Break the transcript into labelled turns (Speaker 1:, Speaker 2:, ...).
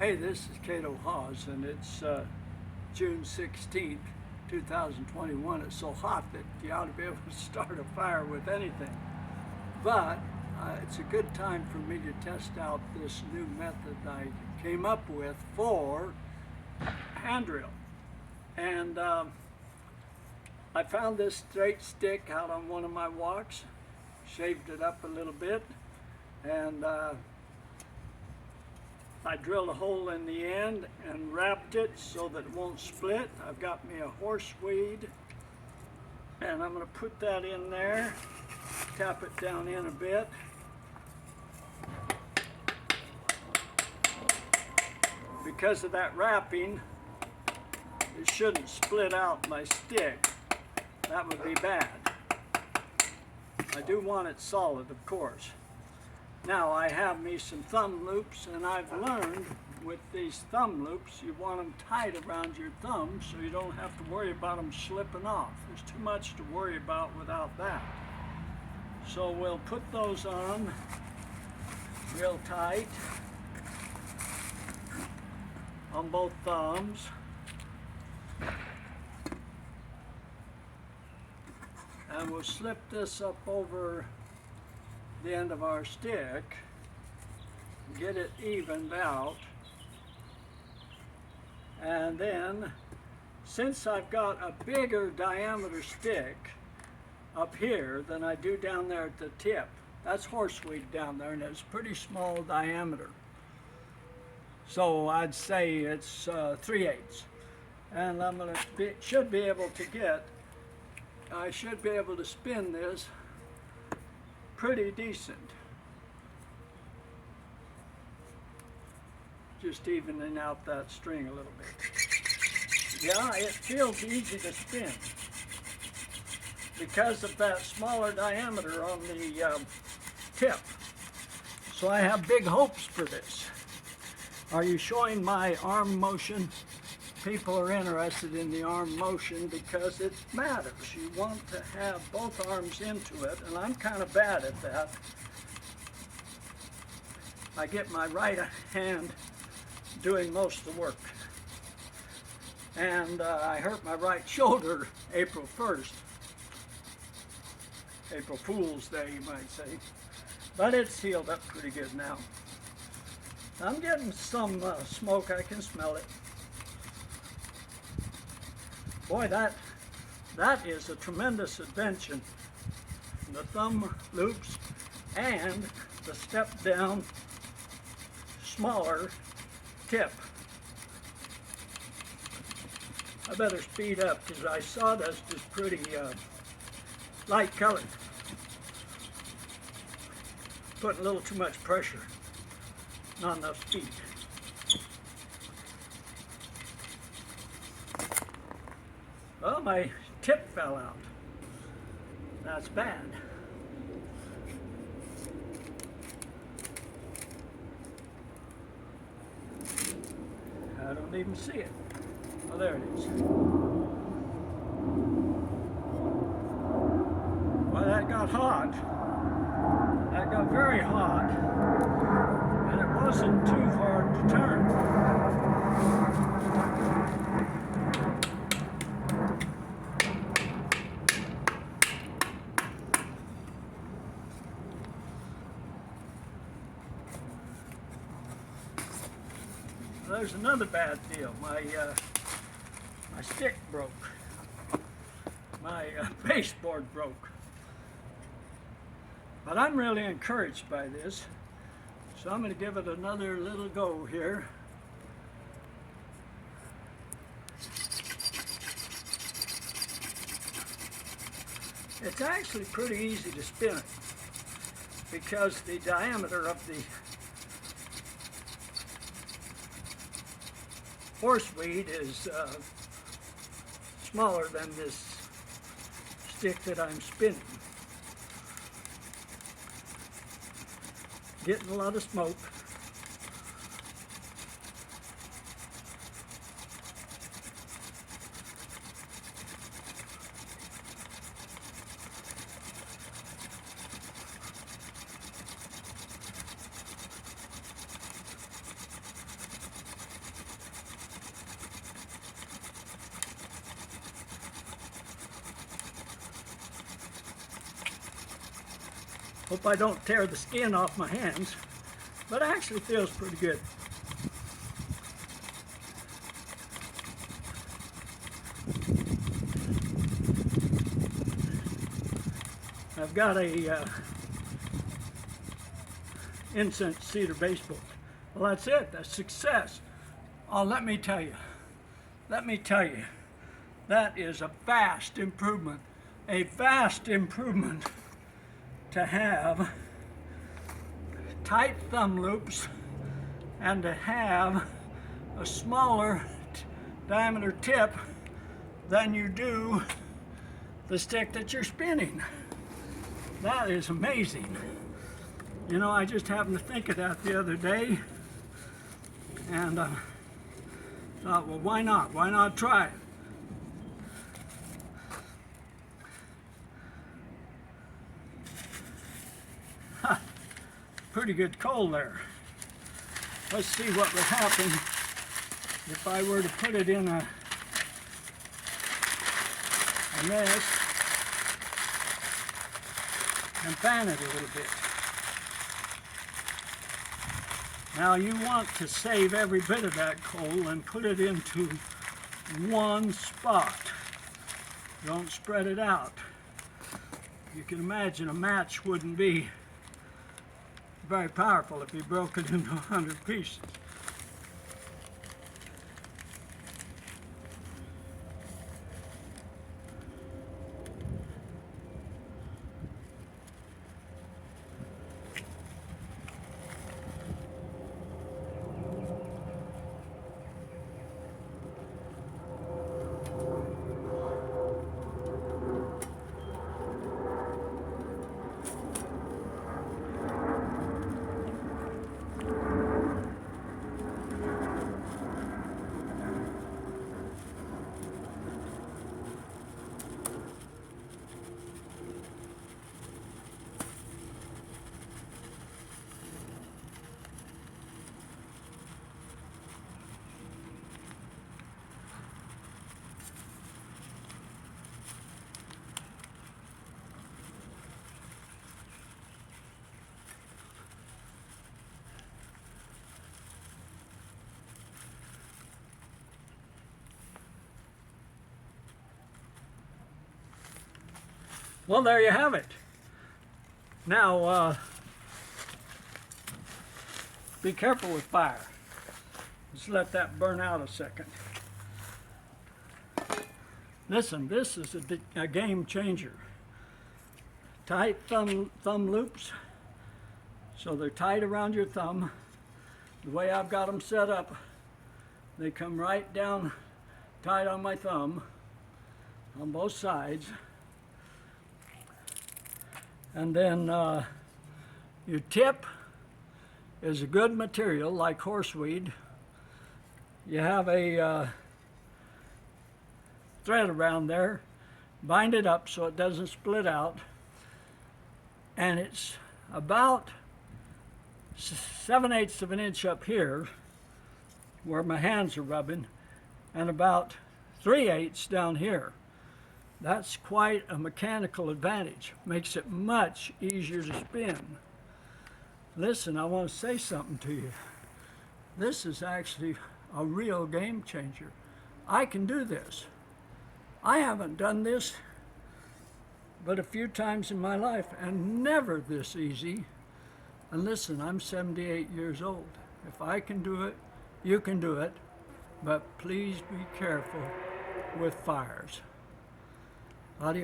Speaker 1: Hey, this is Cato Hawes, and it's June 16th, 2021. It's so hot that you ought to be able to start a fire with anything. But it's a good time for me to test out this new method I came up with for hand drill. And I found this straight stick out on one of my walks, shaved it up a little bit, and I drilled a hole in the end and wrapped it so that it won't split. I've got me a horseweed, and I'm going to put that in there, tap it down in a bit. Because of that wrapping, it shouldn't split out my stick. That would be bad. I do want it solid, of course. Now I have me some thumb loops, and I've learned with these thumb loops you want them tight around your thumb so you don't have to worry about them slipping off. There's too much to worry about without that. So we'll put those on real tight on both thumbs. And we'll slip this up over the end of our stick, get it evened out, and then since I've got a bigger diameter stick up here than I do down there at the tip, that's horseweed down there, and it's pretty small diameter, so I'd say it's 3/8, and I'm gonna should be able to get, I should be able to spin this pretty decent. Just evening out that string a little bit. Yeah, it feels easy to spin because of that smaller diameter on the tip. So I have big hopes for this. Are you showing my arm motion? People are interested in the arm motion because it matters. You want to have both arms into it, and I'm kind of bad at that. I get my right hand doing most of the work. And I hurt my right shoulder April 1st. April Fool's Day, you might say. But it's healed up pretty good now. I'm getting some smoke, I can smell it. Boy, that is a tremendous invention. The thumb loops and the step down smaller tip. I better speed up because I sawdust is pretty light colored. Putting a little too much pressure, not enough speed. Well, my tip fell out. That's bad. I don't even see it. Oh, there it is. Well, that got hot. That got very hot. And it wasn't too hard to turn. There's another bad deal. My stick broke. My baseboard broke. But I'm really encouraged by this, so I'm going to give it another little go here. It's actually pretty easy to spin it because the diameter of the horseweed is smaller than this stick that I'm spinning. Getting a lot of smoke. Hope I don't tear the skin off my hands, but it actually feels pretty good. I've got a incense cedar baseboard. Well, that's it. That's success. Oh, let me tell you, that is a vast improvement to have tight thumb loops and to have a smaller diameter tip than you do the stick that you're spinning. That is amazing. You know, I just happened to think of that the other day, and thought, well, why not? Why not try it? Pretty good coal there. Let's see what would happen if I were to put it in a mess and fan it a little bit. Now you want to save every bit of that coal and put it into one spot. Don't spread it out. You can imagine a match wouldn't be very powerful if you broke it into 100 pieces. Well, there you have it. Now, be careful with fire. Just let that burn out a second. Listen, this is a game changer. Tight thumb loops, so they're tight around your thumb. The way I've got them set up, they come right down tight on my thumb on both sides. And then your tip is a good material like horseweed. You have a thread around there, bind it up so it doesn't split out, and it's about 7/8 of an inch up here where my hands are rubbing, and about 3/8 down here. That's quite a mechanical advantage. Makes it much easier to spin. Listen, I want to say something to you. This is actually a real game changer. I can do this. I haven't done this but a few times in my life, and never this easy. And listen, I'm 78 years old. If I can do it, you can do it, but please be careful with fires. Adios.